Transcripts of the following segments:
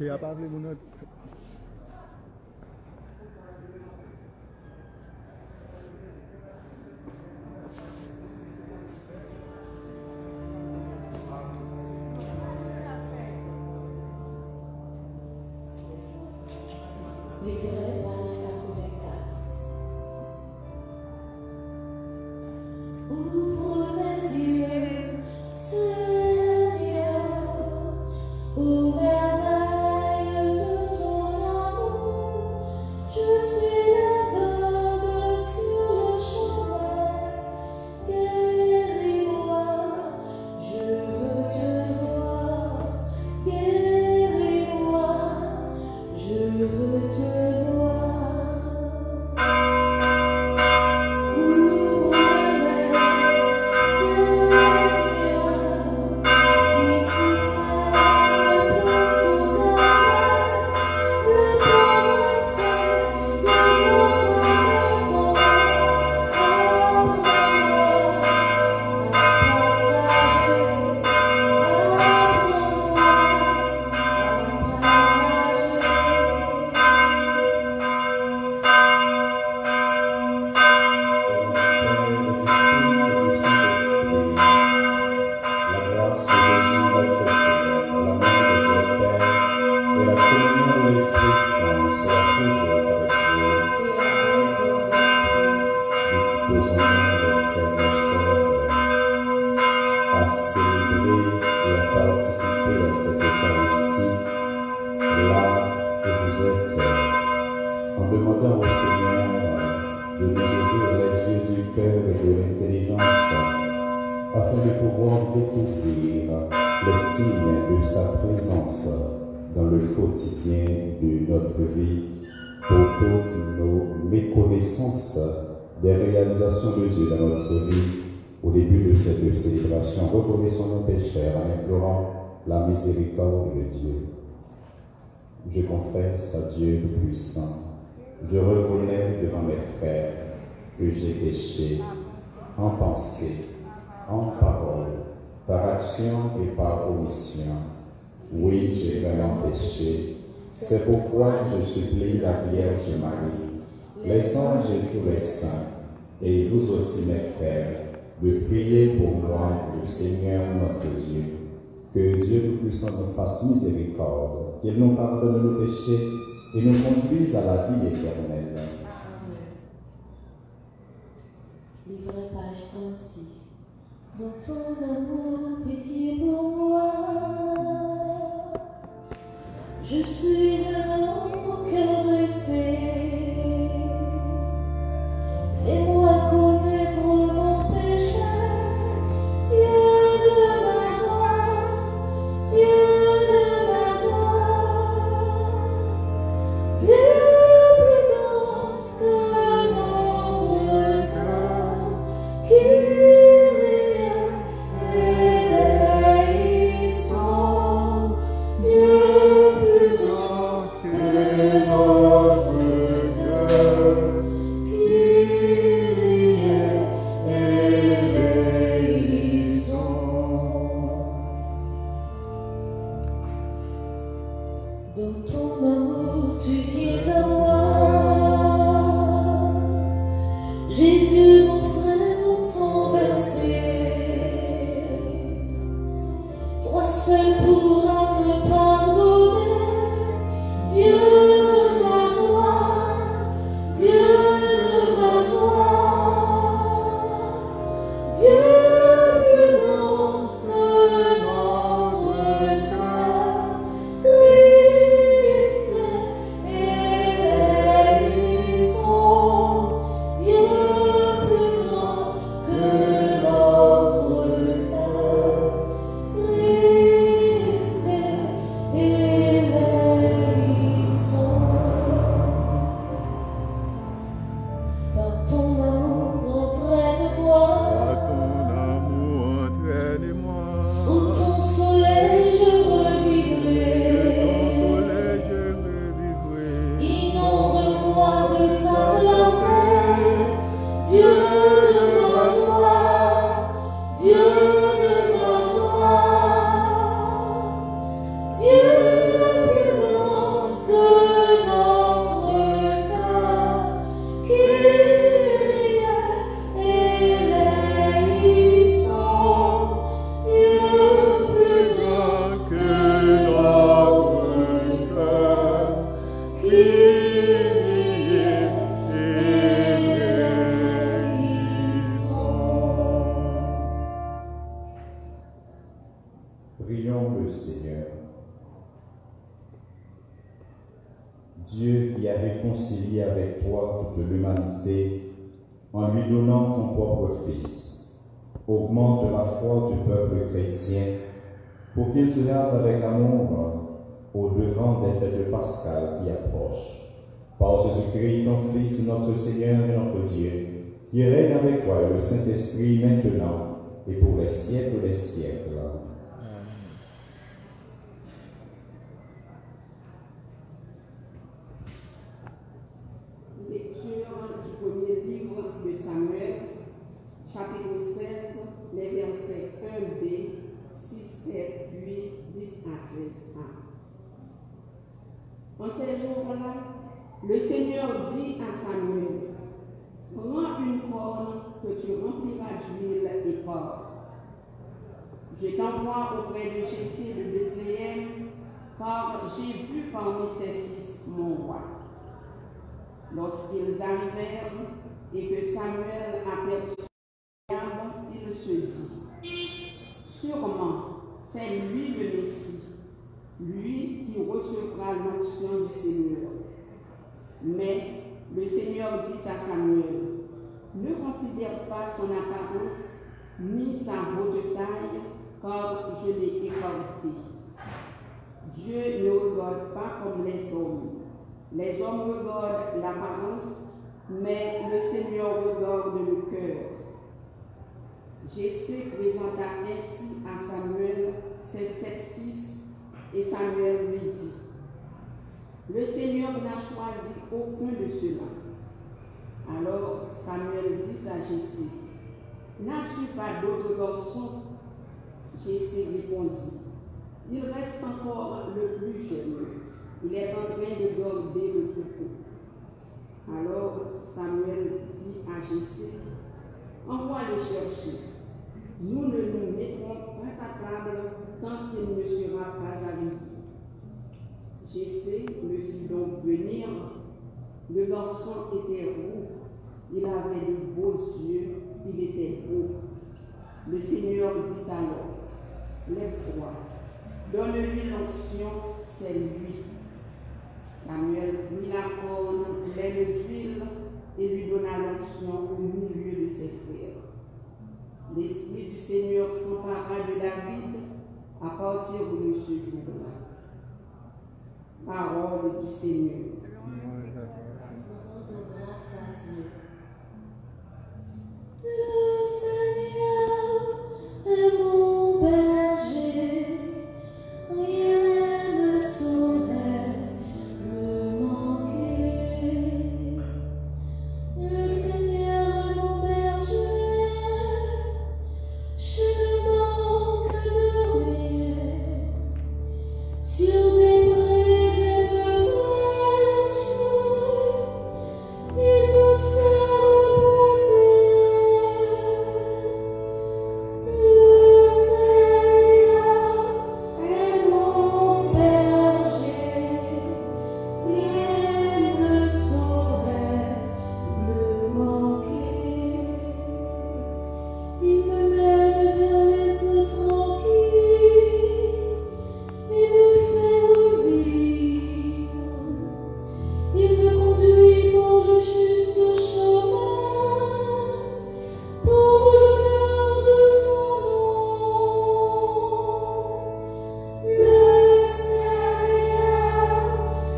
Il n'y a pas de monnaie. Livret page 84. Ouvre mes yeux, Seigneur, aux merveilles de ton amour. Je suis aveugle sur le chemin. Guéris-moi, je veux te voir. Guéris-moi, je veux te voir. Ouvre mes mains, Seigneur, qui souffre pour ton amour. Le pauvre fait devant ma maison. Apprends-moi à célébrer et à participer à cette Eucharistie, là où vous êtes, en demandant au Seigneur de nous ouvrir les yeux du cœur et de l'intelligence, afin de pouvoir découvrir les signes de sa présence dans le quotidien de notre vie, pour toutes nos méconnaissances des réalisations de Dieu dans notre vie. Au début de cette célébration, reconnaissons nos péchés en implorant la miséricorde de Dieu. Je confesse à Dieu Tout-Puissant, je reconnais devant mes frères que j'ai péché en pensée, en parole, par action et par omission. Oui, j'ai vraiment péché. C'est pourquoi je supplie la Vierge Marie, les anges et tous les saints, et vous aussi mes frères, de prier pour moi, le Seigneur notre Dieu. Que Dieu Tout-Puissant nous fasse miséricorde, qu'il nous pardonne nos péchés et nous conduise à la vie éternelle. Amen. Livret page 36. Dans ton amour, pitié pour moi. Je suis un homme au cœur blessé. Fais-moi connaître mon péché. Dieu de ma joie, Dieu de ma joie, Dieu plus grand que notre cœur, Kyrie eleison, Dieu plus grand que notre cœur, Kyrie eleison. Dans ton amour, tu viens à moi. Jésus, mon frère, au sang versé. Toi seul pourras me pardonner. Dieu de ma joie, Dieu de ma joie, Dieu plus grand que notre cœur, Christ eleison, Dieu plus grand que notre cœur. Prions le Seigneur. Dieu qui a réconcilié avec toi toute l'humanité en lui donnant ton propre Fils, augmente la foi du peuple chrétien pour qu'il se hâte avec amour au-devant des fêtes pascales qui approchent. Par Jésus-Christ, ton Fils, notre Seigneur et notre Dieu, qui règne avec toi et le Saint-Esprit maintenant et pour les siècles des siècles. Lecture du premier livre de Samuel, chapitre 16, les versets 1b, 6, 7, 8, 10 à 13a. En ces jours-là, le Seigneur dit à Samuel, « Prends une corne que tu rempliras d'huile et porte. Je t'envoie auprès de Jessé de Bethléem, car j'ai vu parmi ses fils mon roi. » Lorsqu'ils arrivèrent et que Samuel aperçut Eliab, il se dit, « Sûrement, c'est lui le Messie, lui qui recevra l'onction du Seigneur. » Mais le Seigneur dit à Samuel, « Ne considère pas son apparence ni sa haute taille, car je l'ai écarté. Dieu ne regarde pas comme les hommes. Les hommes regardent l'apparence, mais le Seigneur regarde le cœur. » Jessé présenta ainsi à Samuel ses 7 fils, et Samuel lui dit, « Le Seigneur n'a choisi aucun de ceux-là. » Alors Samuel dit à Jessé, « N'as-tu pas d'autres garçons ?» Jessé répondit, « Il reste encore le plus jeune. Il est en train de garder le troupeau. » Alors Samuel dit à Jessé, « Envoie le chercher. Nous ne nous mettrons pas à table tant qu'il ne sera pas arrivé. » Jessé le fit donc venir. Le garçon était roux, il avait de beaux yeux, il était beau. Le Seigneur dit alors, « Lève-toi, donne-lui l'onction, c'est lui. » Samuel prit la corne pleine d'huile et lui donna l'onction au milieu de ses frères. L'Esprit du Seigneur s'empara de David à partir de ce jour-là. Parole du Seigneur. Le Seigneur est mon berger, rien ne saurait me manquer. Le Seigneur est mon berger, je ne manque de rien. Sur des prés, des beuves fraîches, il me fait reposer. Le Seigneur est mon berger, rien ne saurait me manquer. Il me mène vers les eaux tranquilles et me fait revivre. Il me conduit par le juste chemin, pour l'honneur de son nom. Le Seigneur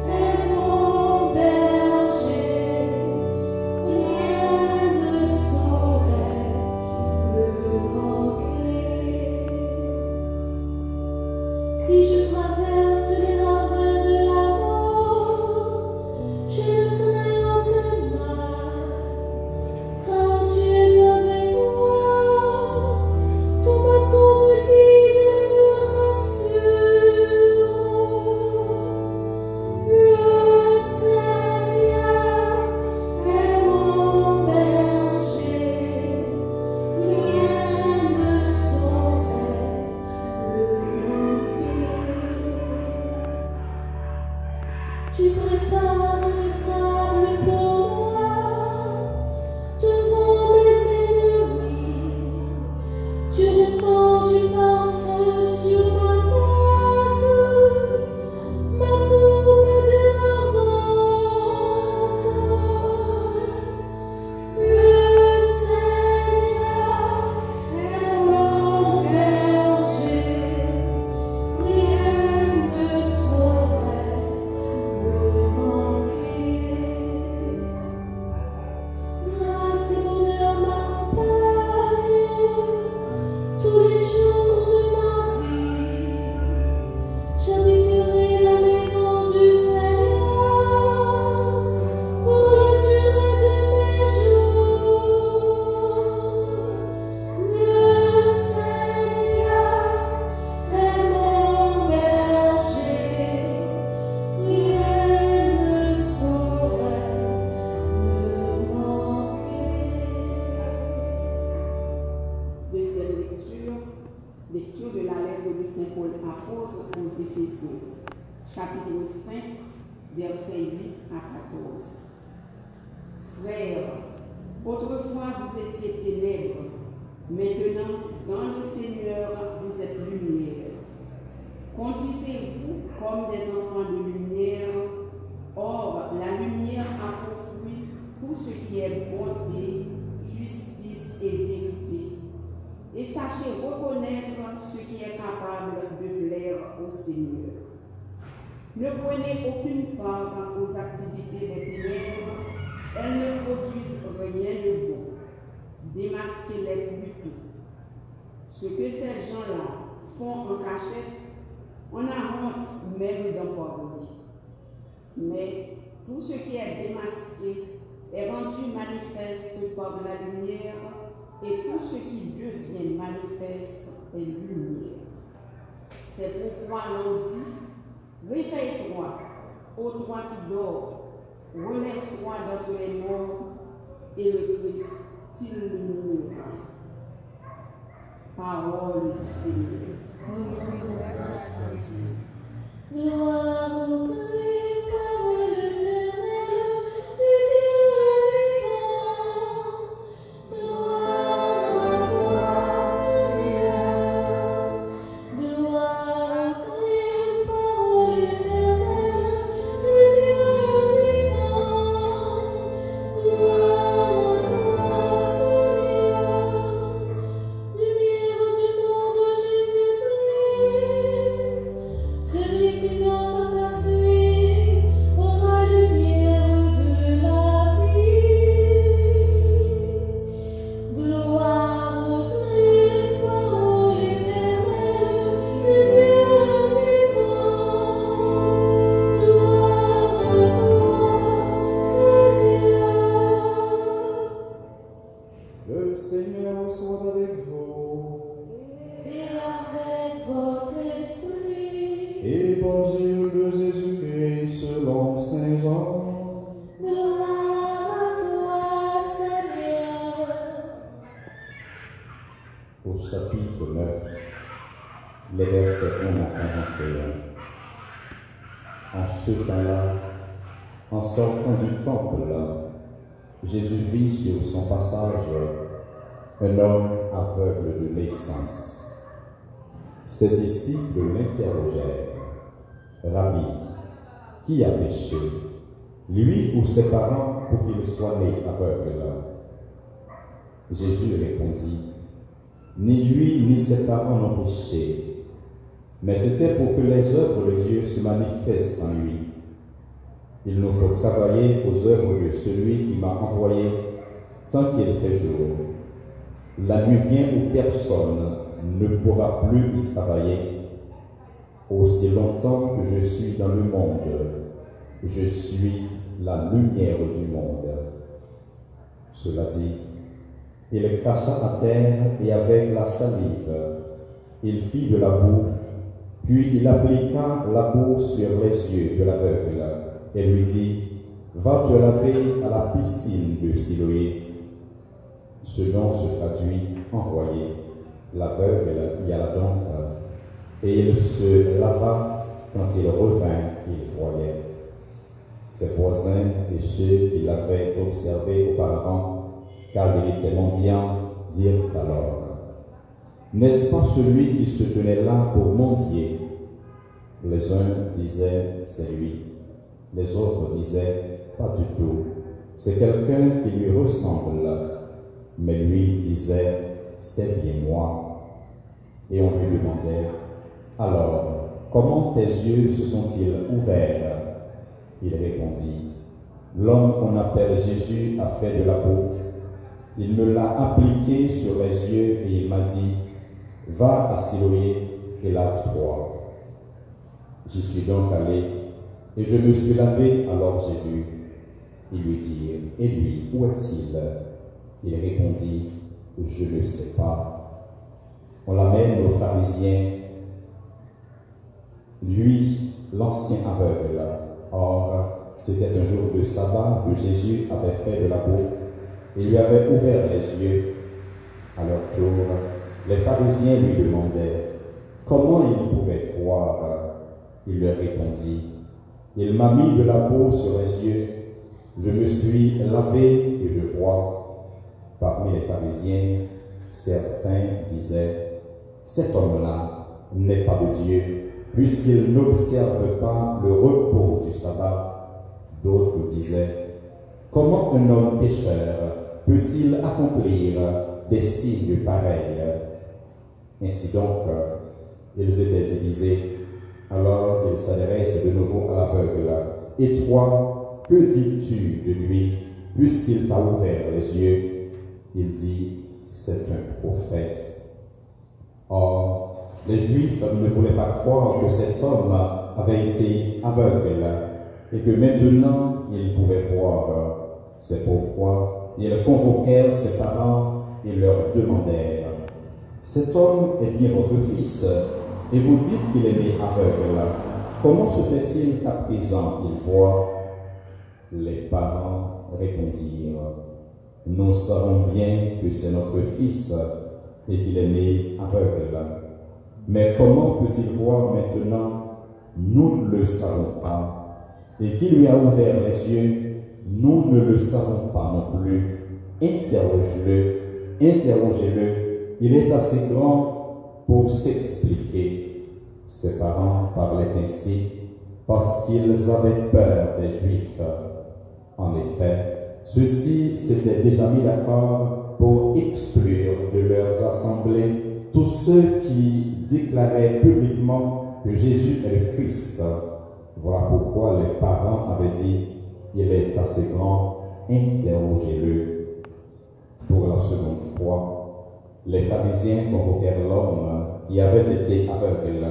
est mon berger, rien ne saurait me manquer. Si je traverse les ravins de la mort, je ne crains aucun mal, car tu es avec moi. Ton bâton me guide et me rassure. Le Seigneur est mon berger, rien ne saurait me manquer. Tu prépares une table pour moi devant mes ennemis. Tu répands du parfum sur ma deuxième lecture de la lettre de Saint Paul apôtre aux Éphésiens, chapitre 5, versets 8 à 14. Frères, autrefois vous étiez ténèbres, maintenant dans le Seigneur vous êtes lumière. Conduisez-vous comme des enfants de lumière. Or, la lumière a pour fruit tout ce qui est bonté, justice et vérité. Et sachez reconnaître ce qui est capable de plaire au Seigneur. Ne prenez aucune part aux activités des ténèbres, elles ne produisent rien de bon. Démasquez-les plutôt. Ce que ces gens-là font en cachette, on a honte même d'en parler. Mais tout ce qui est démasqué est rendu manifeste par la lumière, et tout ce qui devient manifeste est lumière. C'est pourquoi l'on dit, réveille-toi, ô toi qui dors, relève-toi d'entre les morts, et le Christ t'illuminera. Parole du Seigneur. Gloire au Christ, parole éternelle du Dieu vivant. Gloire à toi, Seigneur. Gloire au Christ, parole éternelle du Dieu vivant. Gloire à toi, Seigneur. Lumière du monde, Jésus-Christ. Celui qui marche à ta suite aura lumière de la vie. Gloire au Christ, parole éternelle du Dieu vivant. Gloire à toi, Seigneur. Le Seigneur soit avec vous. Et avec votre esprit. Évangile de Jésus-Christ selon Saint Jean. Gloire à toi, Seigneur. Au chapitre 9, les versets 1 à 41. En ce temps-là, en sortant du temple, Jésus vit sur son passage un homme aveugle de naissance. Ses disciples l'interrogèrent. Rabbi, qui a péché, lui ou ses parents, pour qu'il soit né aveugle? Jésus répondit, ni lui ni ses parents n'ont péché, mais c'était pour que les œuvres de Dieu se manifestent en lui. Il nous faut travailler aux œuvres de celui qui m'a envoyé tant qu'il fait jour. La nuit vient où personne ne pourra plus y travailler. Aussi longtemps que je suis dans le monde, je suis la lumière du monde. Cela dit, il cracha à terre et avec la salive, il fit de la boue, puis il appliqua la boue sur les yeux de l'aveugle et lui dit, va te laver à la piscine de Siloé. Ce nom se traduit envoyé. L'aveugle y alla donc, et il se lava. Quand il revint, il voyait. Ses voisins et ceux qui l'avaient observé auparavant, car il était mendiant, dirent alors, n'est-ce pas celui qui se tenait là pour mendier? Les uns disaient, c'est lui. Les autres disaient, pas du tout, c'est quelqu'un qui lui ressemble. Mais lui disait, c'est bien moi. Et on lui demandait, alors, comment tes yeux se sont-ils ouverts? Il répondit, l'homme qu'on appelle Jésus a fait de la boue. Il me l'a appliqué sur les yeux et il m'a dit, va à Siloé et lave-toi. J'y suis donc allé et je me suis lavé, alors j'ai vu. Ils lui dirent, et lui, où est-il? Il répondit, je ne sais pas. On l'amène aux pharisiens, lui, l'ancien aveugle. Or, c'était un jour de sabbat que Jésus avait fait de la boue et lui avait ouvert les yeux. À leur tour, Les pharisiens lui demandaient comment il pouvait voir. Il leur répondit, il m'a mis de la peau sur les yeux, je me suis lavé et je vois. Parmi les pharisiens, certains disaient, cet homme-là n'est pas de Dieu, puisqu'il n'observe pas le repos du sabbat. D'autres disaient, comment un homme pécheur peut-il accomplir des signes pareils? Ainsi donc, ils étaient divisés. Alors il s'adresse de nouveau à l'aveugle. Et toi, que dis-tu de lui, puisqu'il t'a ouvert les yeux? Il dit, c'est un prophète. Or, les Juifs ne voulaient pas croire que cet homme avait été aveugle et que maintenant il pouvait voir. C'est pourquoi ils convoquèrent ses parents et leur demandèrent, cet homme est bien votre fils, et vous dites qu'il est né aveugle. Comment se fait-il qu'à présent il voit? Les parents répondirent, nous savons bien que c'est notre fils et qu'il est né aveugle. Mais comment peut-il voir maintenant? Nous ne le savons pas. Et qui lui a ouvert les yeux? Nous ne le savons pas non plus. Interrogez-le, interrogez-le. Il est assez grand pour s'expliquer. Ses parents parlaient ainsi parce qu'ils avaient peur des Juifs. En effet, ceux-ci s'étaient déjà mis d'accord pour exclure de leurs assemblées tous ceux qui déclaraient publiquement que Jésus est le Christ. Voilà pourquoi les parents avaient dit, il est assez grand, interrogez-le. Pour la seconde fois, les pharisiens convoquèrent l'homme qui avait été aveugle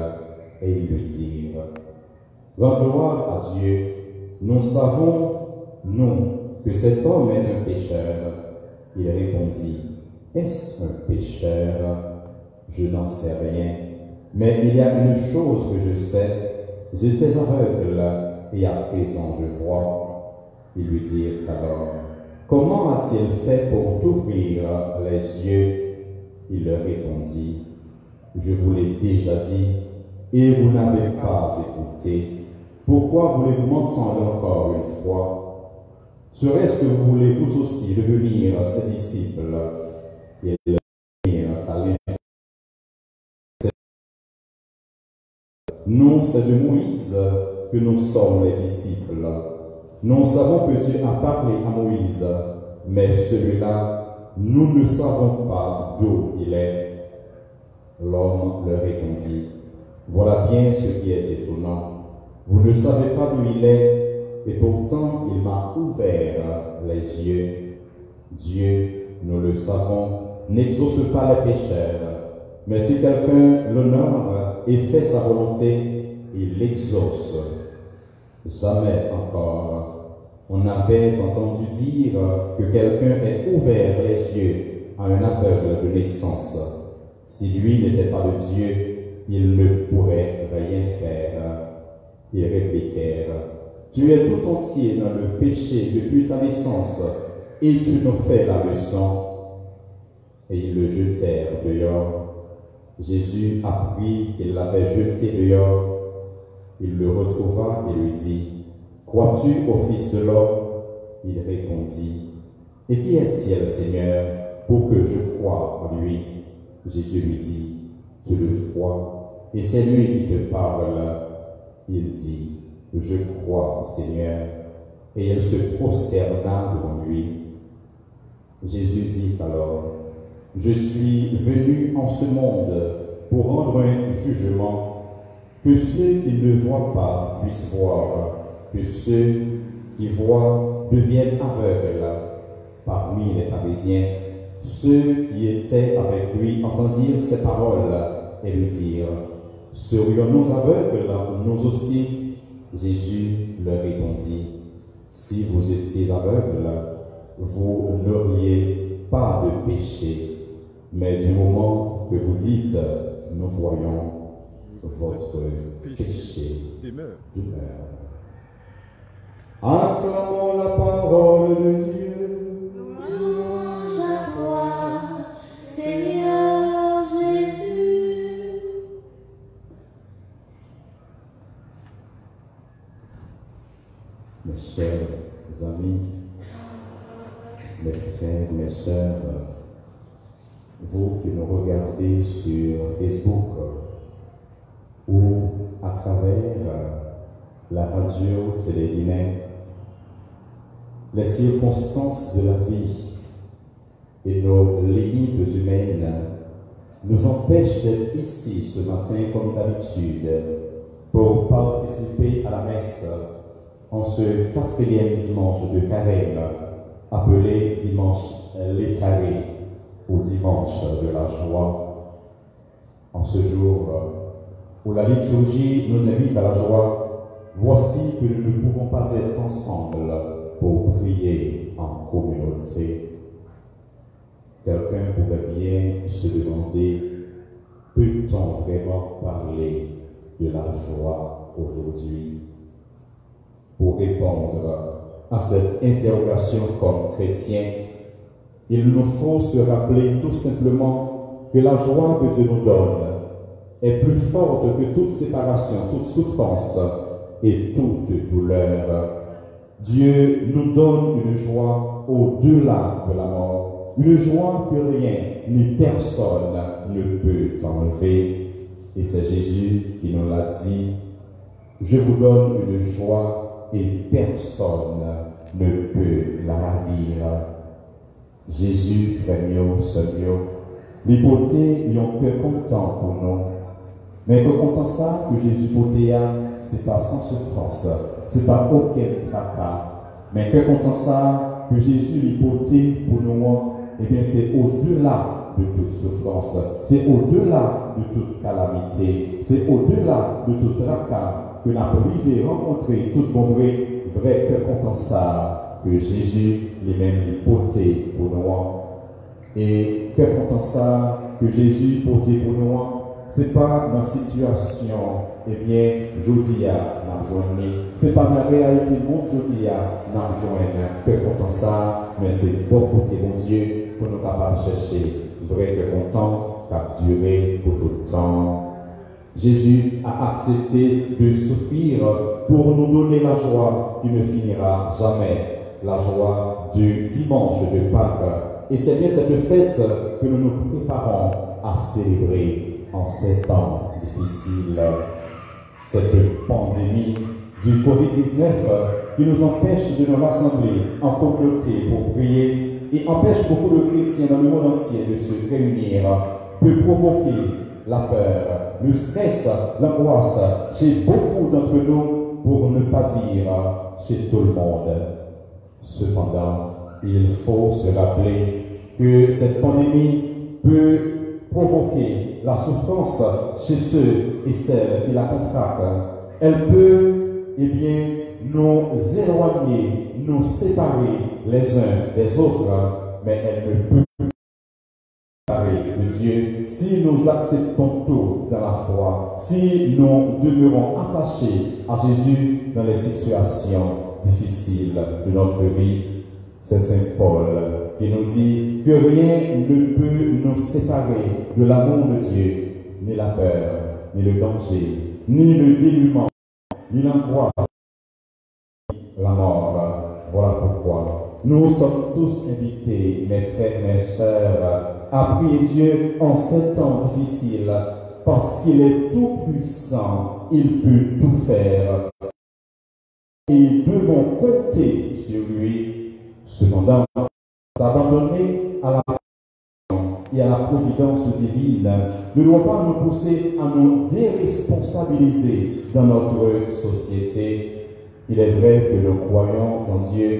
et ils lui dirent, rends gloire à Dieu, nous savons, nous, que cet homme est un pécheur. Il répondit, est-ce un pécheur? Je n'en sais rien, mais il y a une chose que je sais, j'étais aveugle et à présent je vois. Ils lui dirent alors, comment a-t-il fait pour t'ouvrir les yeux? Il leur répondit, je vous l'ai déjà dit, et vous n'avez pas écouté. Pourquoi voulez-vous m'entendre encore une fois? Serait-ce que vous voulez vous aussi devenir ses disciples? Et devenir talent. Non, c'est de Moïse que nous sommes les disciples. Nous savons que Dieu a parlé à Moïse, mais celui-là, nous ne savons pas d'où il est. L'homme leur répondit, voilà bien ce qui est étonnant. Vous ne savez pas d'où il est, et pourtant il m'a ouvert les yeux. Dieu, nous le savons, n'exauce pas les pécheurs, mais si quelqu'un l'honore et fait sa volonté, il l'exauce. Jamais encore, on avait entendu dire que quelqu'un ait ouvert les yeux à un aveugle de naissance. Si lui n'était pas de Dieu, il ne pourrait rien faire. Ils répliquèrent, tu es tout entier dans le péché depuis ta naissance, et tu nous fais la leçon. Et ils le jetèrent dehors. Jésus apprit qu'il l'avait jeté dehors. Il le retrouva et lui dit, crois-tu au Fils de l'homme? Il répondit, et qui est-il, Seigneur, pour que je croie en lui? Jésus lui dit, tu le crois, et c'est lui qui te parle. Il dit, je crois, Seigneur, et il se prosterna devant lui. Jésus dit alors, je suis venu en ce monde pour rendre un jugement, que ceux qui ne voient pas puissent voir, que ceux qui voient deviennent aveugles. Parmi les pharisiens, ceux qui étaient avec lui entendirent ces paroles et lui dirent, serions-nous aveugles, nous aussi? Jésus leur répondit, si vous étiez aveugles, vous n'auriez pas de péché, mais du moment que vous dites, nous voyons, votre péché demeure. demeure. Acclamons la parole de Dieu. Louange à toi, Seigneur Jésus. mes chers amis, mes frères, mes sœurs, vous qui nous regardez sur Facebook ou à travers la radio téléguinéenne, les circonstances de la vie et nos limites humaines nous empêchent d'être ici ce matin comme d'habitude pour participer à la messe en ce 4e dimanche de carême appelé dimanche létaré ou dimanche de la joie. En ce jour où la liturgie nous invite à la joie, voici que nous ne pouvons pas être ensemble pour prier en communauté. Quelqu'un pourrait bien se demander, peut-on vraiment parler de la joie aujourd'hui? Pour répondre à cette interrogation comme chrétien, il nous faut se rappeler tout simplement que la joie que Dieu nous donne est plus forte que toute séparation, toute souffrance et toute douleur. Dieu nous donne une joie au-delà de la mort, une joie que rien ni personne ne peut enlever. Et c'est Jésus qui nous l'a dit, « Je vous donne une joie et personne ne peut la ravir. » Jésus, frère mio, sœur mio, l'hypothèse y ont que content pour nous. Mais que content ça que Jésus poté, c'est pas sans souffrance, c'est pas aucun tracas. Mais que content ça que Jésus l'hypothèse pour nous, eh bien c'est au-delà de toute souffrance, c'est au-delà de toute calamité, c'est au-delà de tout tracas que la privé rencontrer tout bon vrai que content ça que Jésus lui-même l'hypothèse pour nous. Et que content ça que Jésus hypothèse pour nous, c'est pas dans la situation, eh bien, Jodia n'a joint, c'est pas dans la réalité monde Jodia n'a joint, que content ça, mais c'est bon côté mon Dieu pour nous capables de chercher vrai que content qu'a duré pour tout le temps. Jésus a accepté de souffrir pour nous donner la joie qui ne finira jamais, la joie du dimanche de Pâques. Et c'est bien cette fête que nous nous préparons à célébrer en ces temps difficiles. Cette pandémie du Covid-19 qui nous empêche de nous rassembler en communauté pour prier et empêche beaucoup de chrétiens dans le monde entier de se réunir, peut provoquer la peur, le stress, l'angoisse chez beaucoup d'entre nous, pour ne pas dire chez tout le monde. Cependant, il faut se rappeler que cette pandémie peut provoquer la souffrance chez ceux et celles qui la contractent. Elle peut, eh bien, nous éloigner, nous séparer les uns des autres, mais elle ne peut pas séparer de Dieu si nous acceptons tout dans la foi, si nous demeurons attachés à Jésus dans les situations difficiles de notre vie. C'est Saint Paul qui nous dit que rien ne peut nous séparer de l'amour de Dieu, ni la peur, ni le danger, ni le dénuement, ni l'angoisse, la mort. Voilà pourquoi nous sommes tous invités, mes frères, mes sœurs, à prier Dieu en ces temps difficiles, parce qu'il est tout puissant, il peut tout faire. Et nous devons compter sur lui. Cependant, s'abandonner à la et à la providence divine ne doit pas nous pousser à nous déresponsabiliser dans notre société. Il est vrai que nous croyons en Dieu,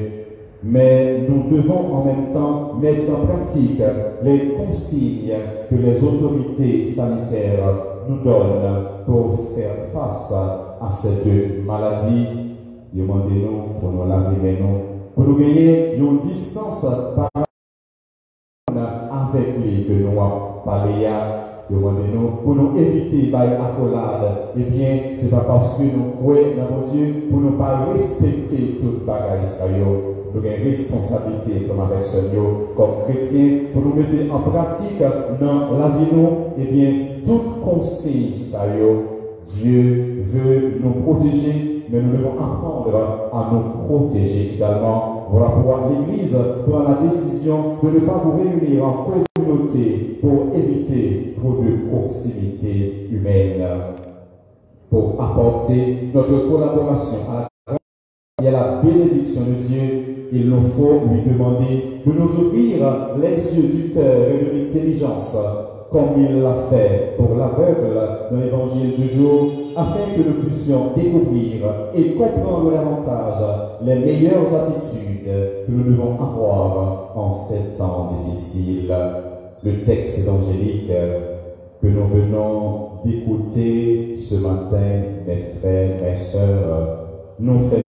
mais nous devons en même temps mettre en pratique les consignes que les autorités sanitaires nous donnent pour faire face à cette maladie. Demandez-nous pour nous laver les mains, pour nous gagner une distance par avec lui que nous avons parlé. Demandez-nous pour nous éviter l'accolade. Eh bien, ce n'est pas parce que nous croyons dans mon Dieu pour ne pas respecter toute bagaille. Nous avons une responsabilité comme avec ce comme chrétiens, pour nous mettre en pratique dans la vie. Eh bien, tout conseil, Dieu veut nous protéger, mais nous devons apprendre à nous protéger également. Voilà pourquoi l'Église prend la décision de ne pas vous réunir en communauté pour éviter trop de proximité humaine. Pour apporter notre collaboration à la bénédiction de Dieu, il nous faut lui demander de nous ouvrir les yeux du cœur et de l'intelligence, comme il l'a fait pour l'aveugle dans l'évangile du jour, afin que nous puissions découvrir et comprendre davantage les meilleures attitudes que nous devons avoir en ces temps difficiles. Le texte évangélique que nous venons d'écouter ce matin, mes frères, mes sœurs, nous fait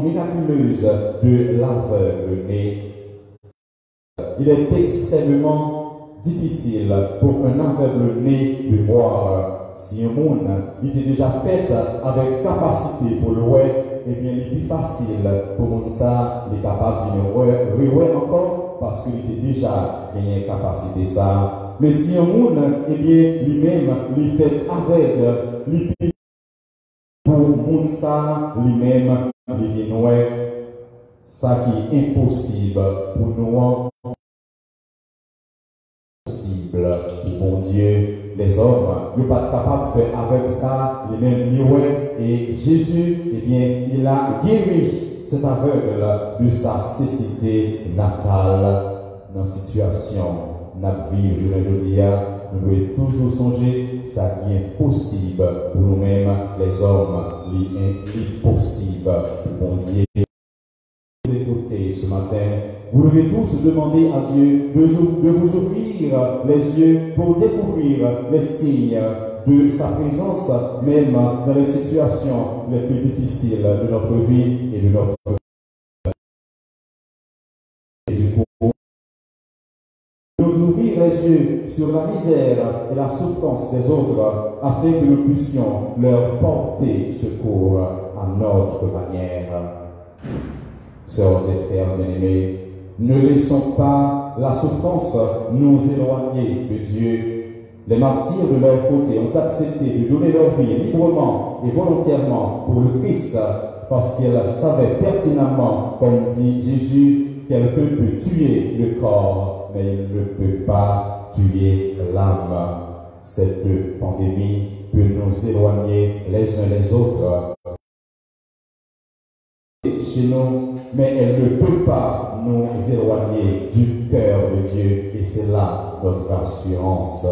miraculeuse de l'aveugle né. Il est extrêmement difficile pour un aveugle né de voir. Si un monde était déjà fait avec capacité pour le voir, eh bien, il est plus facile pour monde ça, il est capable de voir encore parce qu'il était déjà gagné capacité ça. Mais si un monde, eh bien, lui-même, il fait avec, pour monde ça, lui-même, il vient voir ça qui est impossible pour nous. Pour bon Dieu, les hommes, ils ne sont pas capables de faire avec ça, les mêmes et Jésus, eh bien, il a guéri cet aveugle de sa cécité natale. Dans la situation, notre vie, je dis, nous devons toujours songer ça qui est possible pour nous-mêmes, les hommes, l'impossible pour bon Dieu. Vous écoutez ce matin. Vous devez tous demander à Dieu de vous ouvrir les yeux pour découvrir les signes de sa présence, même dans les situations les plus difficiles de notre vie et de notre vie. Et du coup, nous ouvrir les yeux sur la misère et la souffrance des autres afin que nous puissions leur porter secours à notre manière. Sœurs et frères bien-aimés, ne laissons pas la souffrance nous éloigner de Dieu. Les martyrs de leur côté ont accepté de donner leur vie librement et volontairement pour le Christ parce qu'ils savaient pertinemment, comme dit Jésus, quelqu'un peut tuer le corps, mais il ne peut pas tuer l'âme. Cette pandémie peut nous éloigner les uns les autres chez nous, mais elle ne peut pas nous éloigner du cœur de Dieu, et c'est là notre assurance.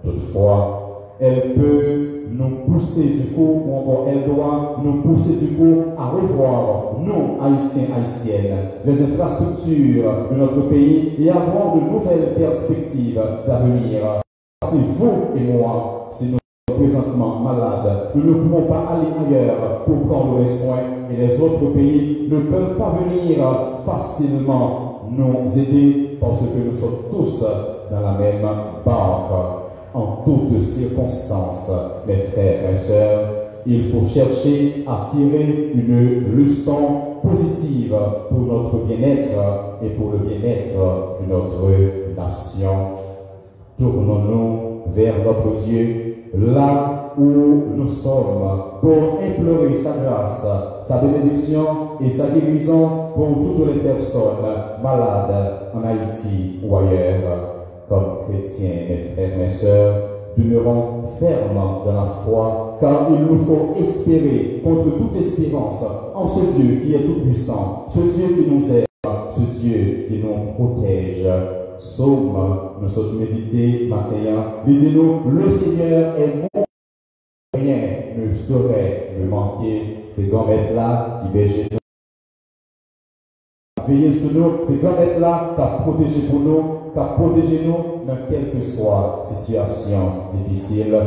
Toutefois, elle peut nous pousser du coup, ou encore elle doit nous pousser du coup à revoir, nous, Haïtiens, Haïtiennes, les infrastructures de notre pays et avoir de nouvelles perspectives d'avenir. C'est vous et moi, si nous présentement malades, nous ne pouvons pas aller ailleurs pour prendre les soins et les autres pays ne peuvent pas venir facilement nous aider parce que nous sommes tous dans la même barque. En toutes circonstances, mes frères et sœurs, il faut chercher à tirer une leçon positive pour notre bien-être et pour le bien-être de notre nation. Tournons-nous vers notre Dieu là où nous sommes pour implorer sa grâce, sa bénédiction et sa guérison pour toutes les personnes malades en Haïti ou ailleurs. Comme chrétiens, mes frères, mes sœurs, demeurons fermes dans la foi, car il nous faut espérer contre toute espérance en ce Dieu qui est tout-puissant, ce Dieu qui nous aime, ce Dieu qui nous protège. Psaume, nous sommes médités matin, disons-nous, le Seigneur est bon, rien ne saurait me manquer. C'est Gomet-là qui berge nous. Veillez sur nous, c'est Gomet-là qui a protégé pour nous, qui a protégé nous dans quelle que soit situation difficile.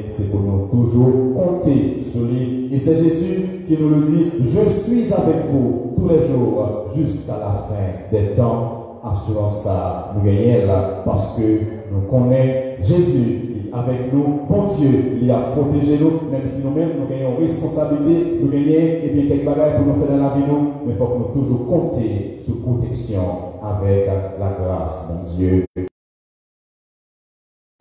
C'est pour nous toujours compter sur lui. Et c'est Jésus qui nous le dit, je suis avec vous tous les jours jusqu'à la fin des temps. Assurant ça, nous gagnons là parce que nous connaissons Jésus avec nous, bon Dieu, il a protégé nous, même si nous-mêmes nous gagnons responsabilité, nous gagnons et bien quelques bagages pour nous faire dans la vie, nous, mais il faut que nous toujours compter sur protection avec la grâce de Dieu.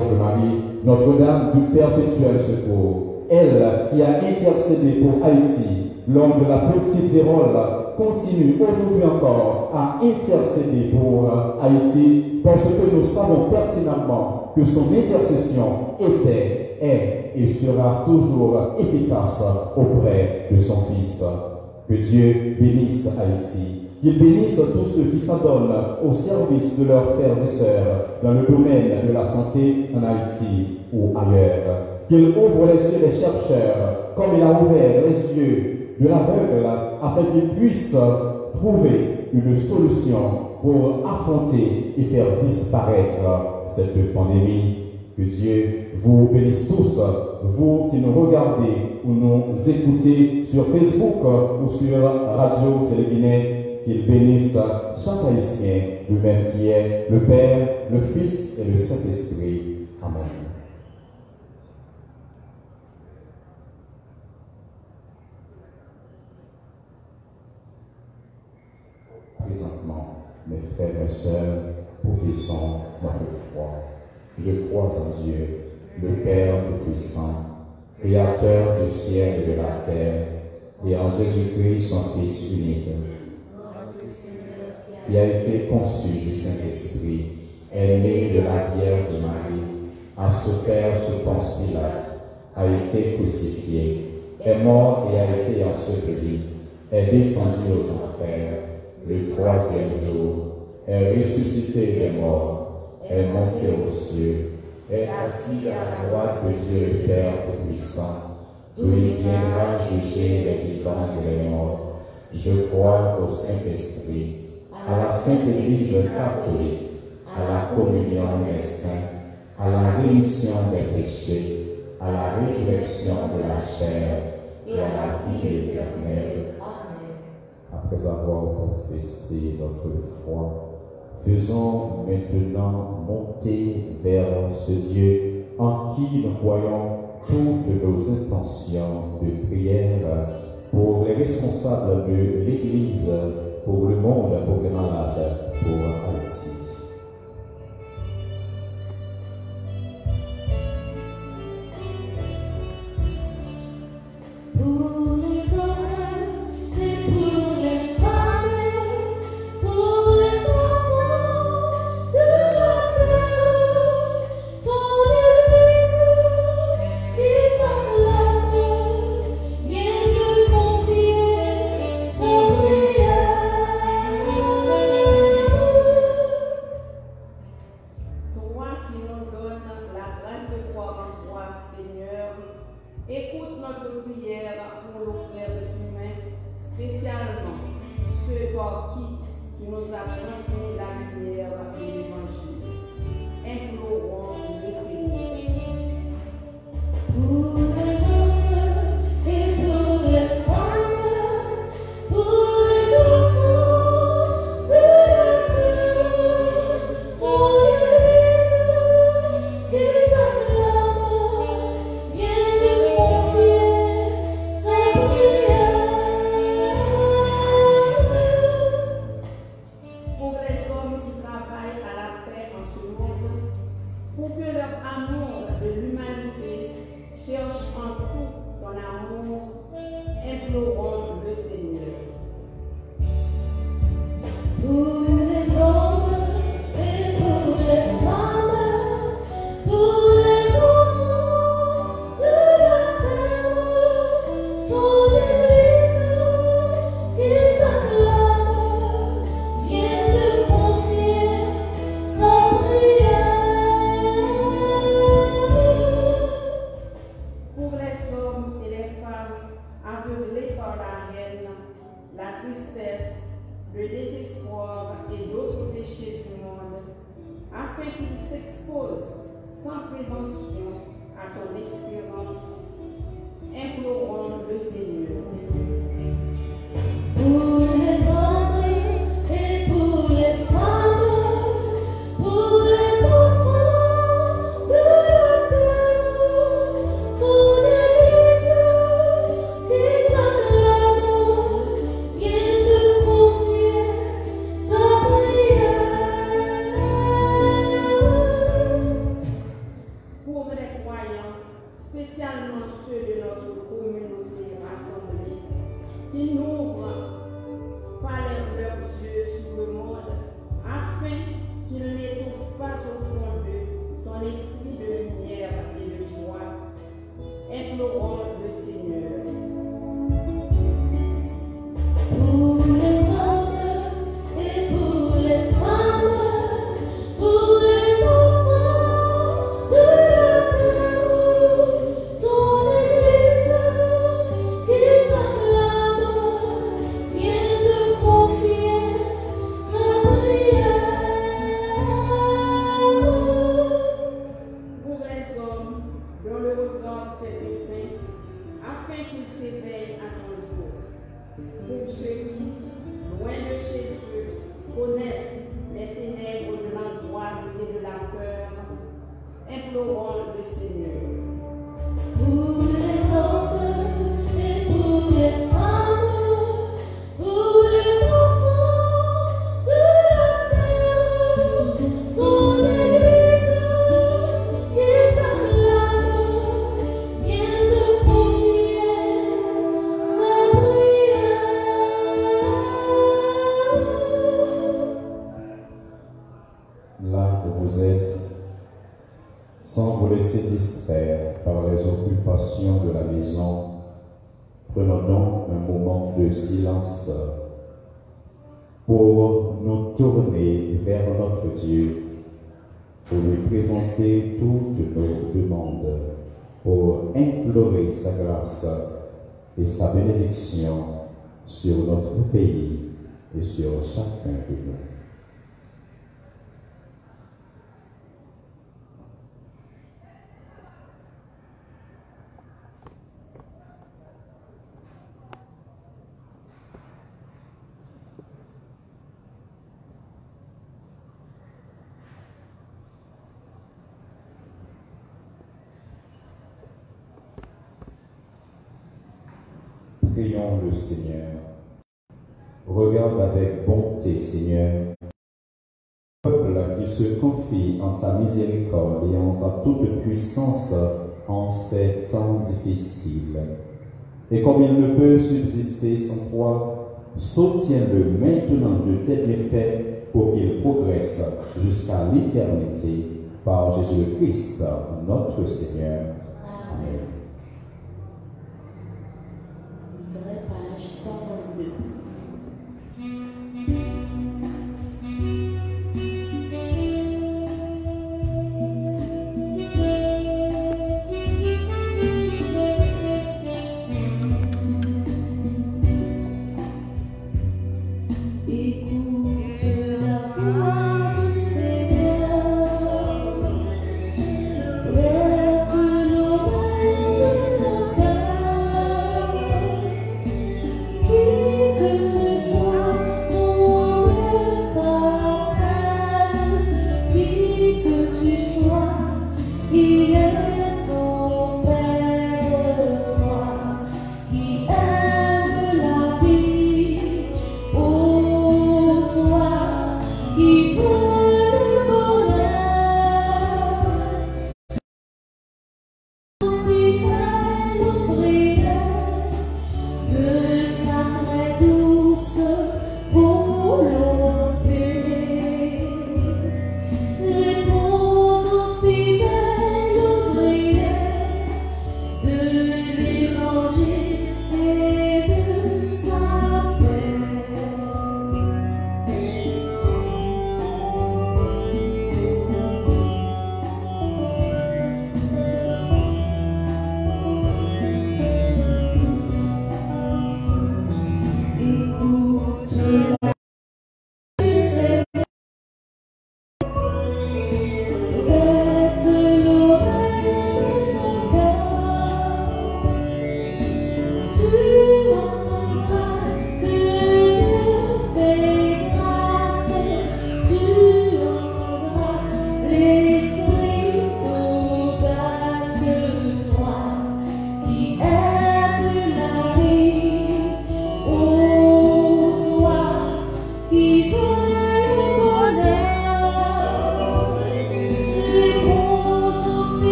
Je Marie, Notre-Dame du perpétuel secours, elle qui a intercédé pour Haïti lors de la petite vérole, continue aujourd'hui encore à intercéder pour Haïti parce que nous savons pertinemment que son intercession était, est et sera toujours efficace auprès de son Fils. Que Dieu bénisse Haïti, qu'il bénisse tous ceux qui s'adonnent au service de leurs frères et sœurs dans le domaine de la santé en Haïti ou ailleurs. Qu'il ouvre les yeux des chercheurs comme il a ouvert les yeux de l'aveugle afin qu'ils puissent trouver une solution pour affronter et faire disparaître cette pandémie. Que Dieu vous bénisse tous, vous qui nous regardez ou nous écoutez sur Facebook ou sur Radio Télé-Guinée, qu'il bénisse chaque Haïtien, lui-même qui est le Père, le Fils et le Saint-Esprit. Amen. Présentement, mes frères et sœurs, professons notre foi. Je crois en Dieu, le Père Tout-Puissant, Créateur du ciel et de la terre, et en Jésus-Christ, son Fils unique, qui a été conçu du Saint-Esprit, est né de la Vierge Marie, a souffert sous Ponce Pilate, a été crucifié, est mort et a été enseveli, est descendu aux enfers, le troisième jour, est ressuscité des morts, est monté aux cieux, est assis à la droite de Dieu le Père Tout-Puissant, d'où il viendra juger les vivants et les morts. Je crois au Saint-Esprit, à la Sainte Église catholique, à la communion des saints, à la rémission des péchés, à la résurrection de la chair et à la vie éternelle. Amen. Après avoir confessé notre foi, faisons maintenant monter vers ce Dieu en qui nous voyons toutes nos intentions de prière pour les responsables de l'Église, pour le monde, pour les malades, pour Haïti. Pour les hommes et pour les femmes, pour les enfants de la terre, ton Église qui t'acclame, viens te confier sa prière. Toi qui nous donnes la grâce de croire en toi, Seigneur, écoute notre prière pour nos frères humains, spécialement ceux par qui tu nous as transmis la lumière de l'Évangile. Implorons le Seigneur. Pour les hommes et pour les femmes, pour les enfants de la terre, ton Église qui t'acclame, viens te confier sa prière. Pour les hommes qui travaillent à la paix en ce monde, pour que leur amour de l'humanité cherche en tout ton amour, implorons le Seigneur. Pour les hommes et pour les femmes, pour les enfants de la terre, ton Église qui t'acclame, viens te confier sa prière. Pour les hommes et les femmes aveuglés par la haine, la tristesse, le désespoir et d'autres péchés du monde, afin qu'ils s'exposent sans prévention à ton espérance, implorons le Seigneur. Pour les hommes et pour les femmes, pour les enfants de la terre, ton Église qui t'acclame, viens te confier sa prière. Pour les croyants, spécialement ceux de Bénissons le Seigneur. Pour les hommes et pour les femmes, pour les enfants de la terre, ton Église qui t'acclame, vient te confier sa prière. Là où vous êtes, sans vous laisser distraire par les occupations de la maison, prenons donc un moment de silence pour nous tourner vers notre Dieu, pour lui présenter toutes nos demandes, pour implorer sa grâce et sa bénédiction sur notre pays et sur chacun de nous. Prions le Seigneur. Regarde avec bonté, Seigneur, le peuple qui se confie en ta miséricorde et en ta toute puissance en ces temps difficiles. Et comme il ne peut subsister sans toi, soutiens-le maintenant de tes bienfaits pour qu'il progresse jusqu'à l'éternité par Jésus-Christ, notre Seigneur. Amen. Page 62.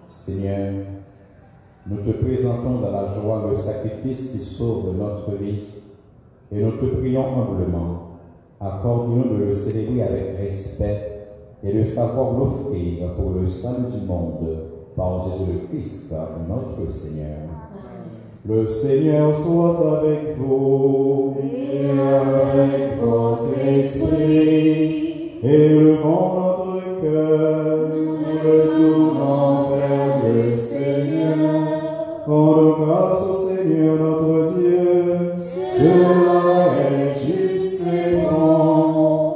Seigneur, nous te présentons dans la joie le sacrifice qui sauve notre vie et nous te prions humblement. Accorde-nous de le célébrer avec respect et de savoir l'offrir pour le salut du monde par Jésus-Christ, notre Seigneur. Le Seigneur soit avec vous et avec votre esprit. Élevons notre cœur, nous le tournons envers le Seigneur. Rendons grâce au Seigneur notre Dieu, cela est juste et bon.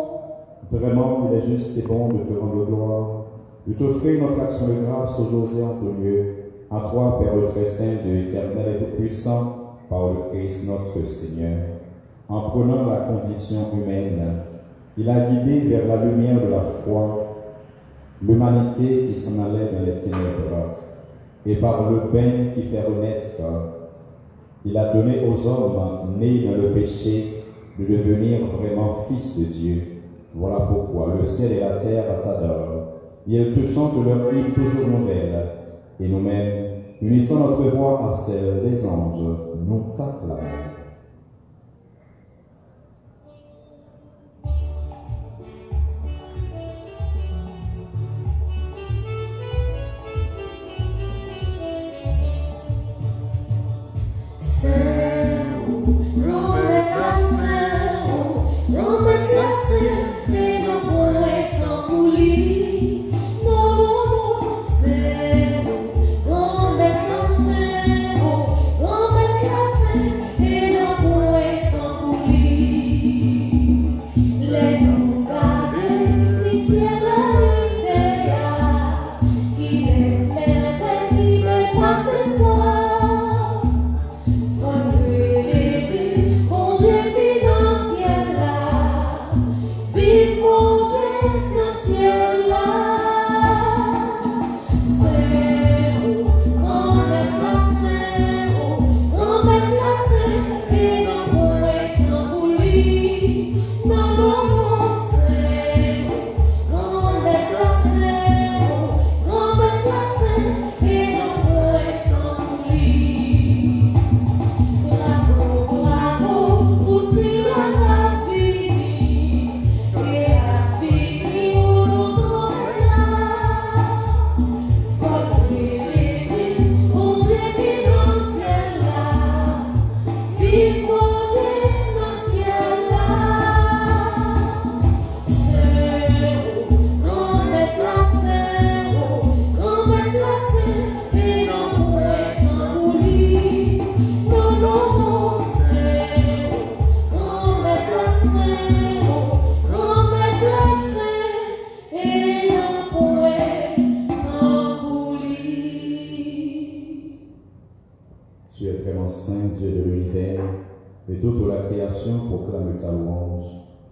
Vraiment, il est juste et bon de te rendre gloire, de t'offrir notre action de grâce aujourd'hui en tout lieu. À toi, Père très saint, Dieu éternel et tout-puissant, par le Christ notre Seigneur. En prenant la condition humaine, il a guidé vers la lumière de la foi l'humanité qui s'en allait dans les ténèbres. Et par le bain qui fait renaître, il a donné aux hommes nés dans le péché de devenir vraiment fils de Dieu. Voilà pourquoi le ciel et la terre t'adorent. Ils te chantent leur hymne toujours nouvelle. Et nous-mêmes, unissant notre voix à celle des anges, nous t'acclamons.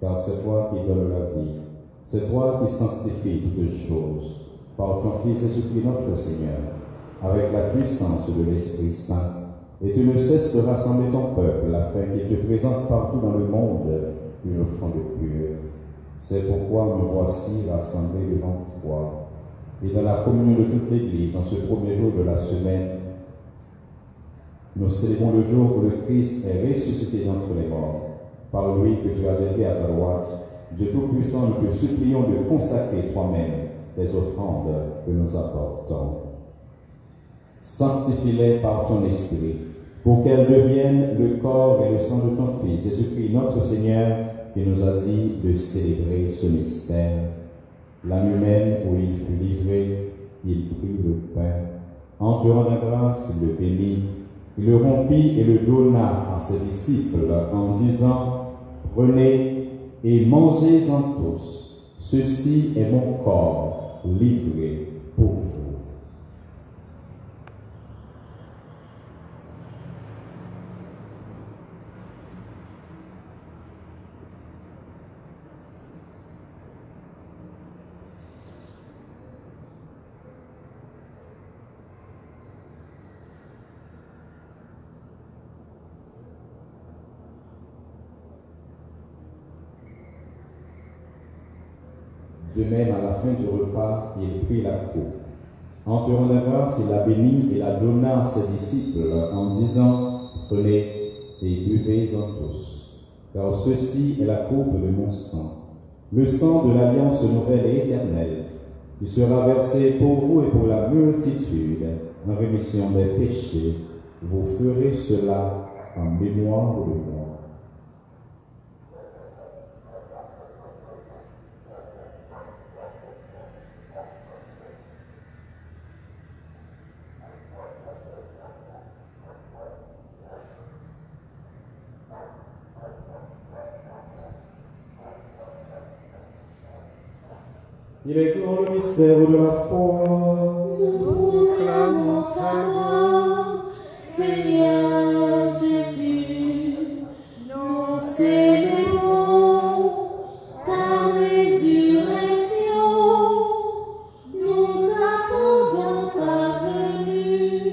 Car c'est toi qui donnes la vie, c'est toi qui sanctifies toutes choses, par ton Fils Jésus-Christ notre Seigneur, avec la puissance de l'Esprit Saint, et tu ne cesses de rassembler ton peuple, afin qu'il te présente partout dans le monde une offrande pure. C'est pourquoi nous voici rassemblés devant toi, et dans la communion de toute l'Église, en ce premier jour de la semaine, nous célébrons le jour où le Christ est ressuscité d'entre les morts. Par lui que tu as élevé à ta droite, Dieu Tout-Puissant, nous te supplions de consacrer toi-même les offrandes que nous apportons. Sanctifie-les par ton esprit, pour qu'elles deviennent le corps et le sang de ton Fils, Jésus-Christ notre Seigneur, qui nous a dit de célébrer ce mystère. La nuit même où il fut livré, il prit le pain. En te rendant grâce, il le bénit. Il le rompit et le donna à ses disciples en disant: prenez et mangez-en tous. Ceci est mon corps livré pour vous. De même, à la fin du repas, il prit la coupe. En te rendant grâce, il la bénit et la donna à ses disciples en disant: prenez et buvez-en tous, car ceci est la coupe de mon sang, le sang de l'alliance nouvelle et éternelle, qui sera versé pour vous et pour la multitude en rémission des péchés. Vous ferez cela en mémoire de moi. Il est grand le mystère de la foi. Nous proclamons ta mort, Seigneur Jésus. Nous célébrons ta résurrection. Nous attendons ta venue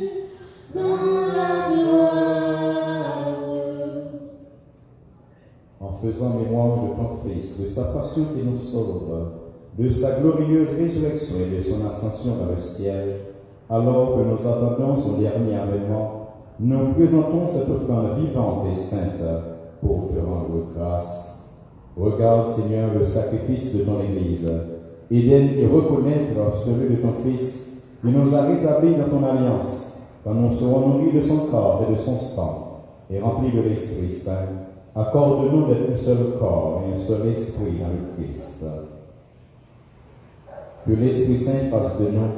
dans la gloire. En faisant mémoire de ton Fils, de sa passion qui nous sauve, de sa glorieuse résurrection et de son ascension dans le ciel, alors que nous attendons son dernier avènement, nous présentons cette offrande vivante et sainte pour te rendre grâce. Regarde, Seigneur, le sacrifice de ton Église, et daigne reconnaître celui de ton Fils, qui nous a rétablis dans ton alliance, quand nous serons nourris de son corps et de son sang, et remplis de l'Esprit Saint. Accorde-nous d'être un seul corps et un seul esprit dans le Christ. Que l'Esprit Saint fasse de nous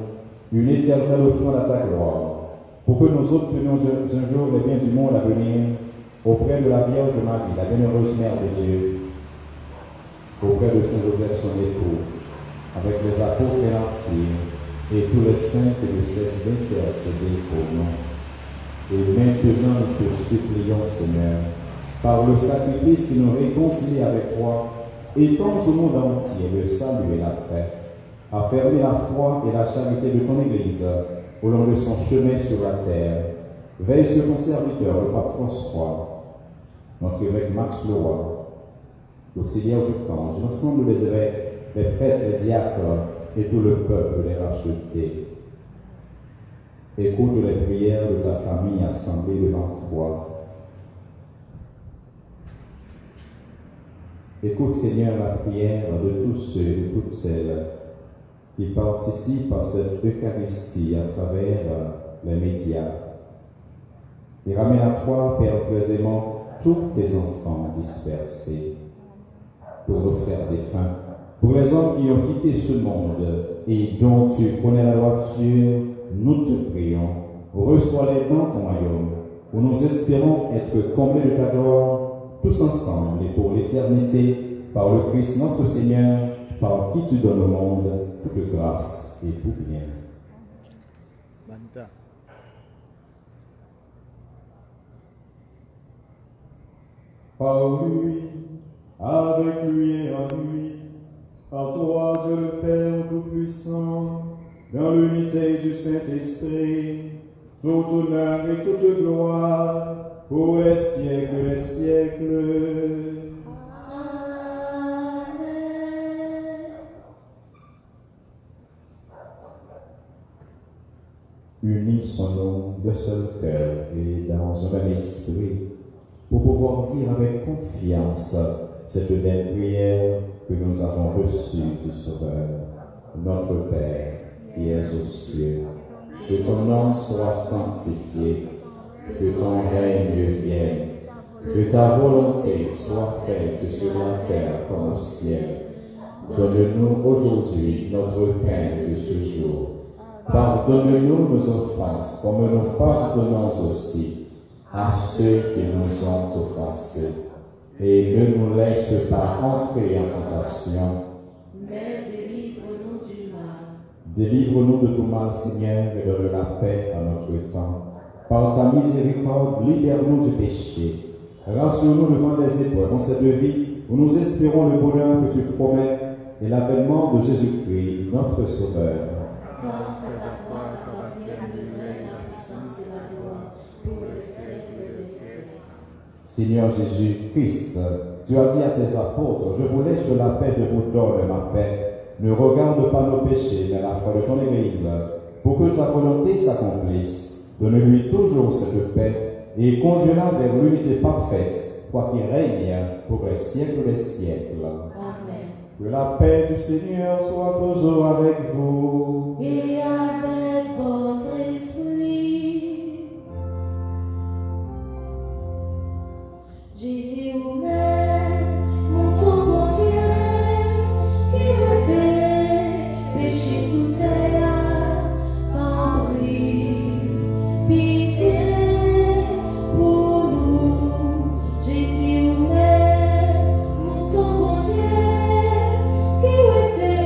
une éternelle offrande à ta gloire, pour que nous obtenions un jour les biens du monde à venir, auprès de la Vierge Marie, la bienheureuse Mère de Dieu, auprès de Saint Joseph son époux, avec les apôtres et martyrs, et tous les saints qui ne cessent d'intercéder pour nous. Et maintenant nous te supplions, Seigneur, par le sacrifice qui nous réconcilie avec toi, étends au monde entier le salut et la paix. Affermis la foi et la charité de ton Église au long de son chemin sur la terre. Veille sur ton serviteur, le pape François, notre évêque Max Leroy, l'auxiliaire du camp, l'ensemble des évêques, les prêtres, les diacres et tout le peuple les rachetés. Écoute les prières de ta famille assemblée devant toi. Écoute, Seigneur, la prière de tous ceux et de toutes celles qui participent à cette Eucharistie à travers les médias. Et ramène à toi, Père précisément, tous tes enfants dispersés, pour nos frères défunts, pour les hommes qui ont quitté ce monde et dont tu connais la droiture, nous te prions, reçois-les dans ton royaume, où nous espérons être comblés de ta gloire, tous ensemble et pour l'éternité, par le Christ notre Seigneur, par qui tu donnes au monde toute grâce et tout bien. Par lui, avec lui et en lui, par toi, Dieu le Père Tout-Puissant, dans l'unité du Saint-Esprit, tout honneur et toute gloire, pour les siècles des siècles. Unissons-nous de seul cœur et dans un même esprit pour pouvoir dire avec confiance cette belle prière que nous avons reçue du Sauveur. Notre Père, qui es aux cieux, que ton nom soit sanctifié, que ton règne vienne, que ta volonté soit faite sur la terre comme au ciel. Donne-nous aujourd'hui notre pain de ce jour. Pardonne-nous nos offenses, comme nous pardonnons aussi à ceux qui nous ont offensés. Et ne nous laisse pas entrer en tentation, Mais délivre-nous du mal. Délivre-nous de tout mal, Seigneur, et donne la paix à notre temps. Par ta miséricorde, libère-nous du péché. Rassure-nous devant des épreuves en cette vie où nous espérons le bonheur que tu promets et l'avènement de Jésus-Christ, notre Sauveur. Car c'est à toi qu'appartiennent le règne, la puissance et la gloire pour les siècles des siècles. Seigneur Jésus-Christ, tu as dit à tes apôtres, je vous laisse la paix, je vous donne ma paix. Ne regarde pas nos péchés, mais la foi de ton Église, pour que ta volonté s'accomplisse. Donne-lui toujours cette paix et conduis-la vers l'unité parfaite, toi qui règnes pour les siècles des siècles. Amen. Que la paix du Seigneur soit toujours avec vous. Et avec votre esprit. Jésus vous-même, mon ton bon Dieu, qui était péché sous terre, t'en prie, pitié pour nous. Jésus vous-même, mon ton bon Dieu, qui était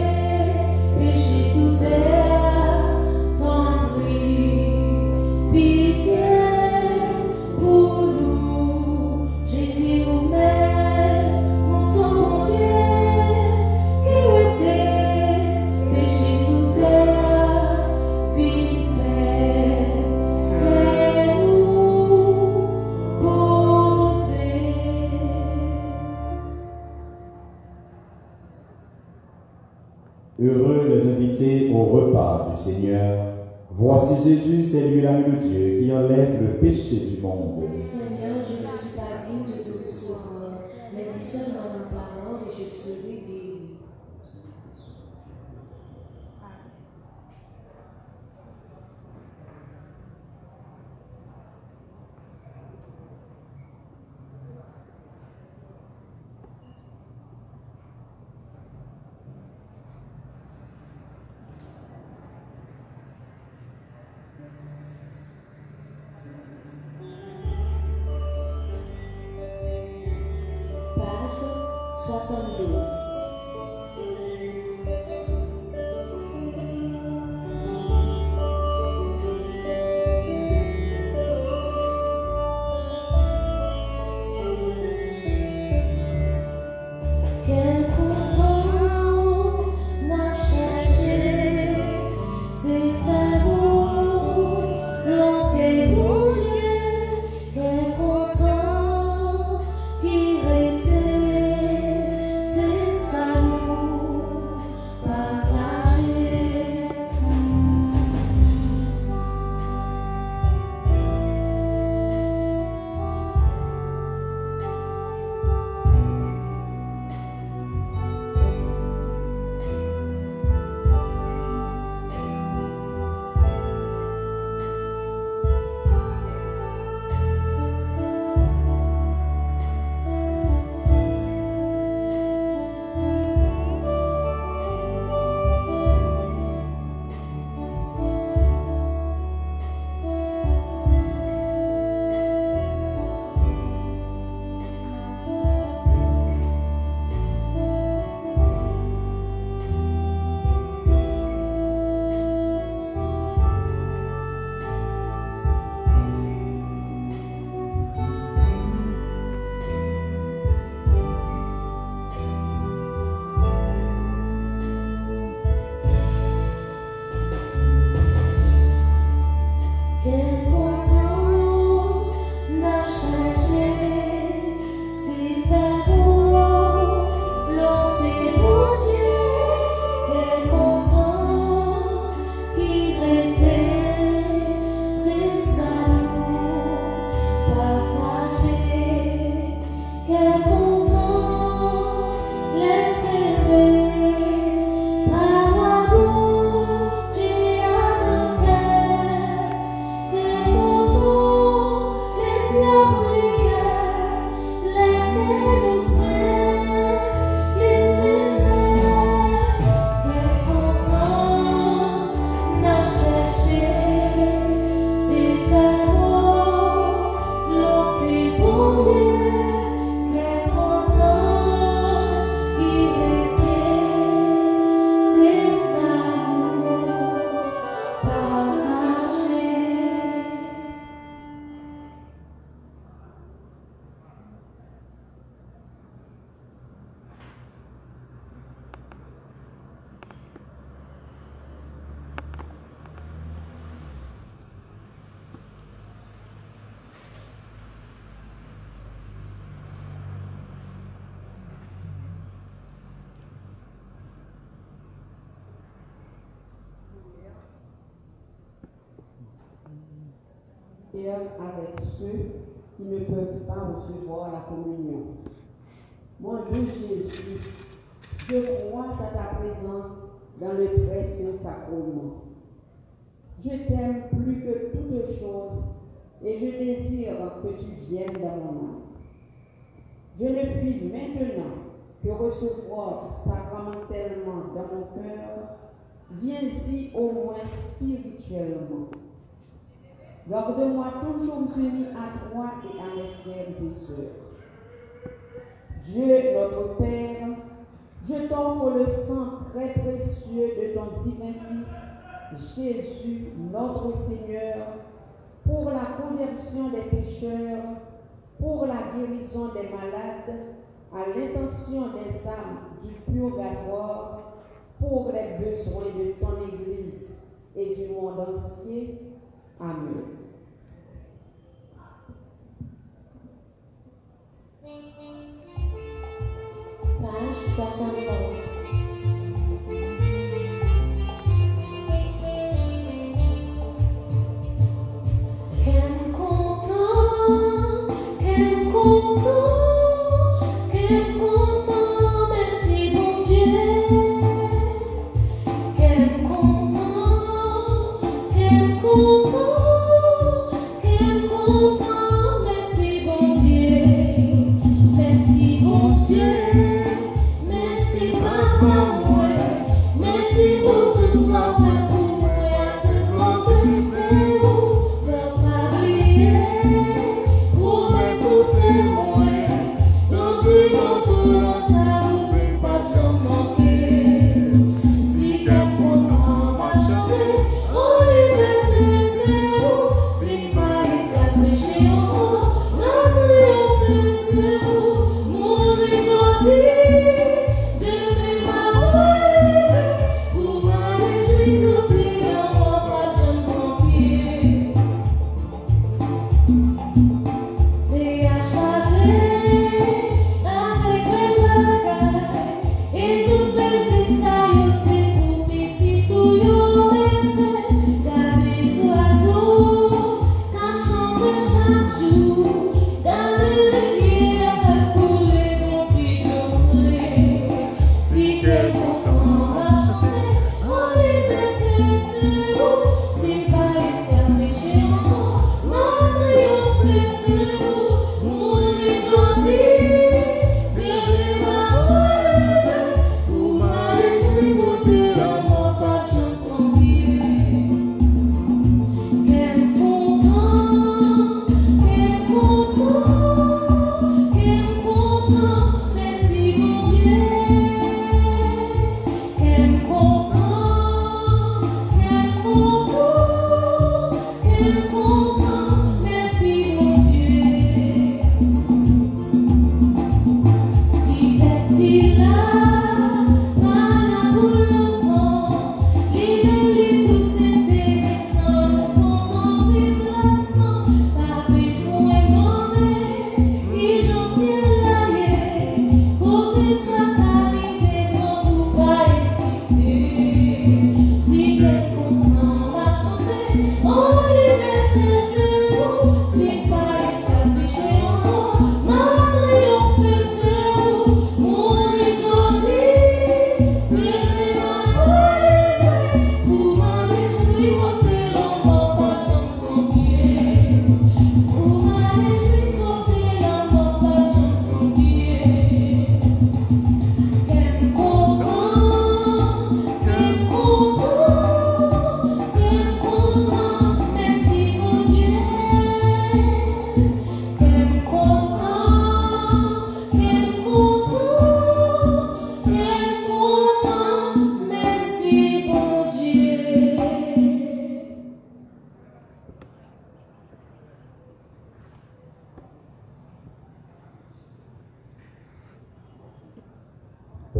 du Seigneur. Voici Jésus, c'est lui l'ami de Dieu qui enlève le péché du monde. Seigneur, je ne suis pas digne de te recevoir, mais dis seulement une parole et je serai guéri. Page 72. Quel content m'a cherché, c'est faire beau, l'on mon Dieu, quel content qui était, c'est ça nous partager. Quel content m'a cherché, si faire beau, l'on mon Dieu, quel content qui était, c'est ça nous partager, quel content les aimer, par amour, Dieu a nos cœurs. Quel content les prières, les innocents, les sincères. Quel content n'a cherché, c'est faire beau, l'on bon Dieu. Quel content qui était, c'est ça nous partager. Et avec ceux qui ne peuvent pas recevoir la communion. Mon Dieu Jésus, je crois à ta présence dans le très saint sacrement. Je t'aime plus que toute chose et je désire que tu viennes dans mon âme. Je ne puis maintenant que recevoir sacramentellement dans mon cœur. Viens-y au moins spirituellement. Garde-moi toujours uni à toi et à mes frères et sœurs. Dieu notre Père, je t'offre le sang très précieux de ton divin Fils, Jésus notre Seigneur, pour la conversion des pécheurs, pour la guérison des malades, à l'intention des âmes du purgatoire, pour les besoins de ton Église et du monde entier. Amen. Page 71.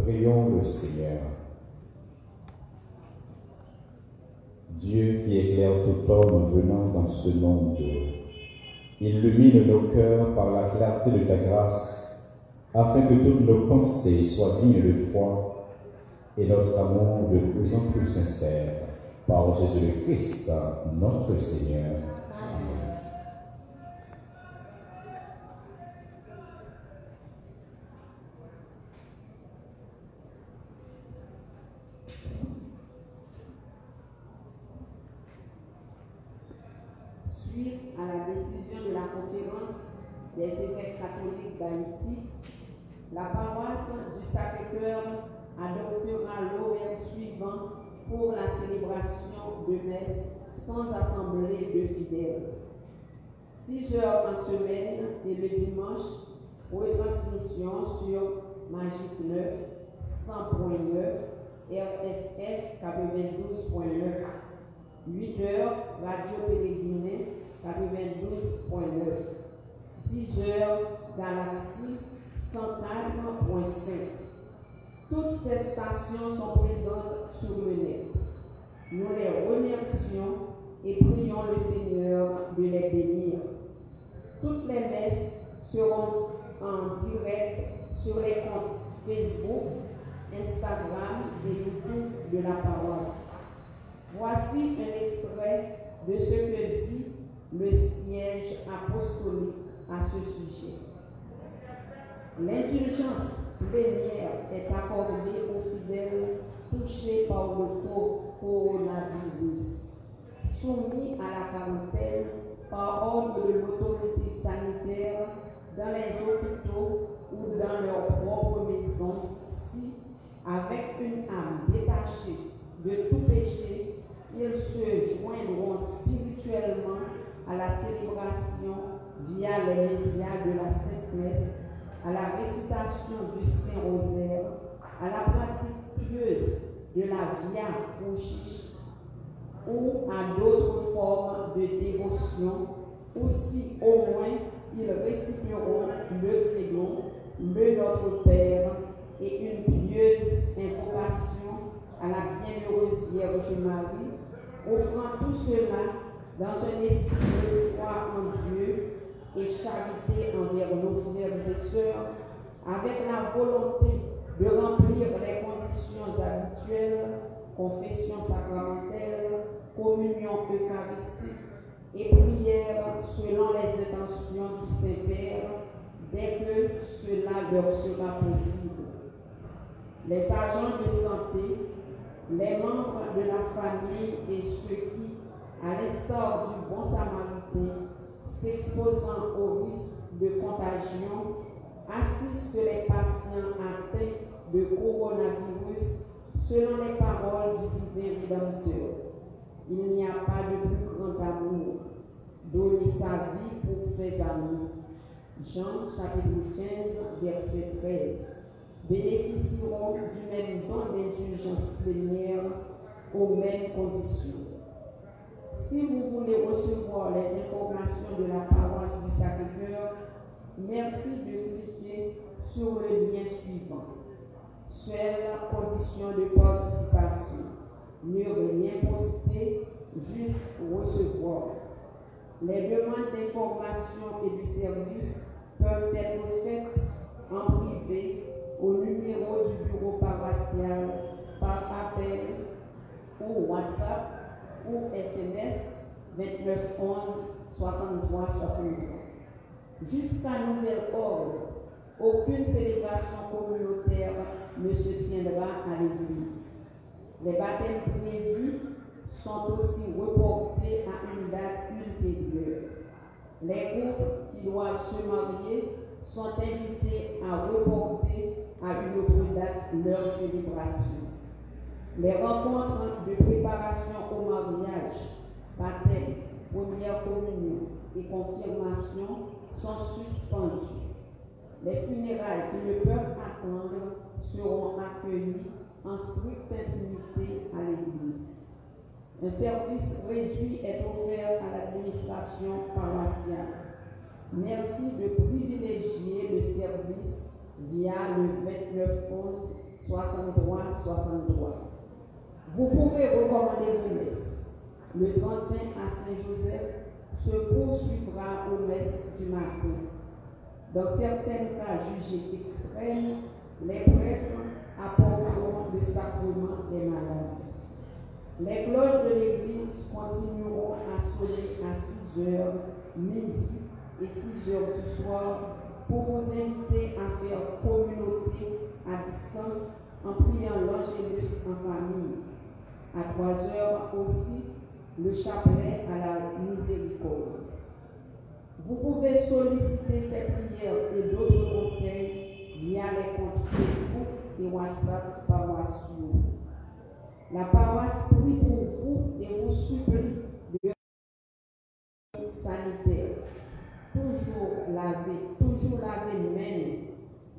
Prions le Seigneur. Dieu qui éclaire tout homme venant dans ce monde, illumine nos cœurs par la clarté de ta grâce, afin que toutes nos pensées soient dignes de toi et notre amour de plus en plus sincère. Par Jésus le Christ, notre Seigneur. Suite à la décision de la conférence des évêques catholiques d'Haïti, la paroisse du Sacré-Cœur adoptera l'horaire suivant pour la célébration de messe sans assemblée de fidèles. 6 heures en semaine et le dimanche, retransmission sur Magique 9, 100.9, RSF 92.9. 8 heures, Radio-Télé-Guinée 92.9. 10 heures, Galaxie 104.5. Toutes ces stations sont présentes sur le net. Nous les remercions et prions le Seigneur de les bénir. Toutes les messes seront en direct sur les comptes Facebook, Instagram et YouTube de la paroisse. Voici un extrait de ce que dit le siège apostolique à ce sujet. L'indulgence plénière est accordée aux fidèles touchés par le coronavirus. soumis à la quarantaine par ordre de l'autorité sanitaire dans les hôpitaux ou dans leur propre maison si, avec une âme détachée de tout péché, ils se joindront spirituellement à la célébration via les médias de la Sainte Messe, à la récitation du Saint-Rosaire, à la pratique pieuse de la Via Crucis ou à d'autres formes de dévotion, ou si au moins ils réciteront le Credo, le Notre Père et une pieuse invocation à la bienheureuse Vierge Marie, offrant tout cela dans un esprit de foi en Dieu et charité envers nos frères et sœurs, avec la volonté de remplir les conditions habituelles, confession sacramentelle, communion eucharistique et prière selon les intentions du Saint-Père, dès que cela leur sera possible. Les agents de santé, les membres de la famille et ceux qui, à l'instar du bon samaritain, s'exposant au risque de contagion, assistent les patients atteints de coronavirus selon les paroles du divin Rédempteur. Il n'y a pas de plus grand amour, donner sa vie pour ses amis. Jean chapitre 15, verset 13. Bénéficieront du même don d'indulgence plénière aux mêmes conditions. Si vous voulez recevoir les informations de la paroisse du Sacré-Cœur, merci de cliquer sur le lien suivant. Seule condition de participation. Ne rien poster, juste recevoir. Les demandes d'information et de service peuvent être faites en privé au numéro du bureau paroissial par appel ou WhatsApp ou SMS 29 11 63 63. Jusqu'à nouvel ordre, aucune célébration communautaire ne se tiendra à l'église. Les baptêmes prévus sont aussi reportés à une date ultérieure. Les couples qui doivent se marier sont invités à reporter à une autre date leur célébration. Les rencontres de préparation au mariage, baptême, première communion et confirmation sont suspendues. Les funérailles qui ne peuvent attendre seront accueillies en stricte intimité à l'église. Un service réduit est offert à l'administration paroissiale. Merci de privilégier le service via le 29 11 63 63. Vous pourrez recommander vos messes. Le 31 à Saint-Joseph se poursuivra aux messes du matin. Dans certains cas jugés extrêmes, les prêtres apporteront le sacrement des malades. Les cloches de l'église continueront à sonner à 6 heures, midi et 6 heures du soir pour vous inviter à faire communauté à distance en priant l'Angélus en famille. À 3 heures aussi, le chapelet à la miséricorde. Vous pouvez solliciter ces prières et d'autres conseils via les comptes Facebook et WhatsApp paroissiaux. La paroisse prie pour vous et vous supplie de sanitaire. Toujours laver main.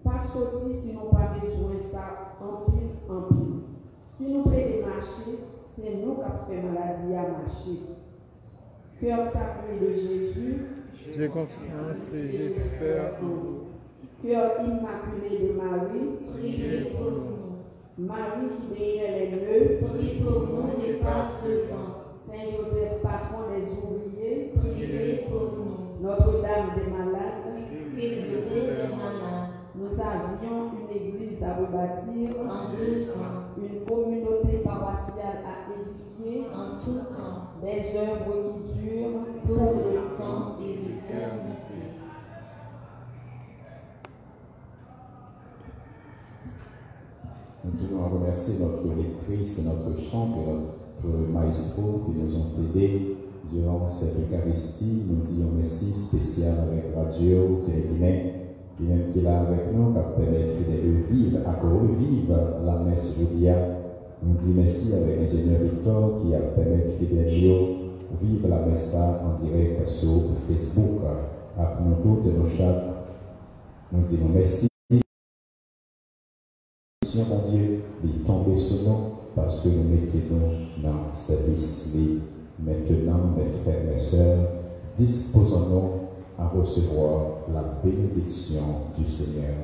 Pas sortir si nous pas besoin ça en pile. Si nous plaidons marcher, c'est nous qui avons fait maladie à marcher. Cœur sacré de Jésus, j'ai confiance et j'espère en vous. Cœur immaculé de Marie, Priez pour nous. Marie qui défait les nœuds, Prie pour nous les passes devant. Saint Joseph, patron des ouvriers, Priez pour nous. Notre-Dame des malades, Christ des malades. nous avions une église à rebâtir, En 2 ans. une communauté paroissiale à édifier, En tout temps. des œuvres qui durent Pour le temps et l'éternité. Nous voulons remercier notre lectrice et notre chante et notre maestro qui nous ont aidés durant cette Eucharistie, nous disons merci spécial avec Radio Télé-Guinée, qui même qui là avec nous, qui permet de vivre, à revivre la messe jeudi. Nous disons merci avec l'ingénieur Victor qui a permis de vivre la messe en direct sur Facebook. Après nous toutes nos chats, nous disons merci. Mon Dieu, de tomber sur nous parce que nous mettons dans le service. Maintenant, mes frères et mes sœurs, disposons-nous à recevoir la bénédiction du Seigneur.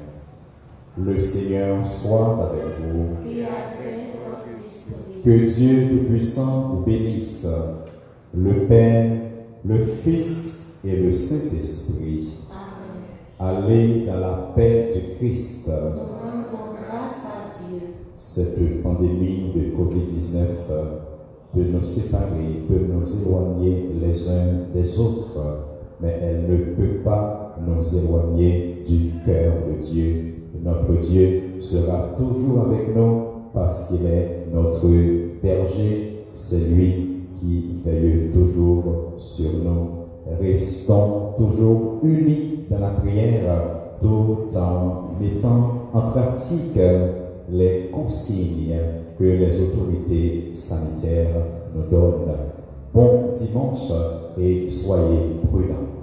Le Seigneur soit avec vous. Et avec votre esprit. Que Dieu Tout-Puissant vous bénisse, le Père, le Fils et le Saint-Esprit. Amen. Allez dans la paix du Christ. Nous rendons grâce à Dieu. Cette pandémie de Covid-19 peut nous séparer, peut nous éloigner les uns des autres, mais elle ne peut pas nous éloigner du cœur de Dieu. Notre Dieu sera toujours avec nous parce qu'il est notre berger, c'est lui qui veille toujours sur nous. Restons toujours unis dans la prière, tout en mettant en pratique les consignes que les autorités sanitaires nous donnent. Bon dimanche et soyez prudents.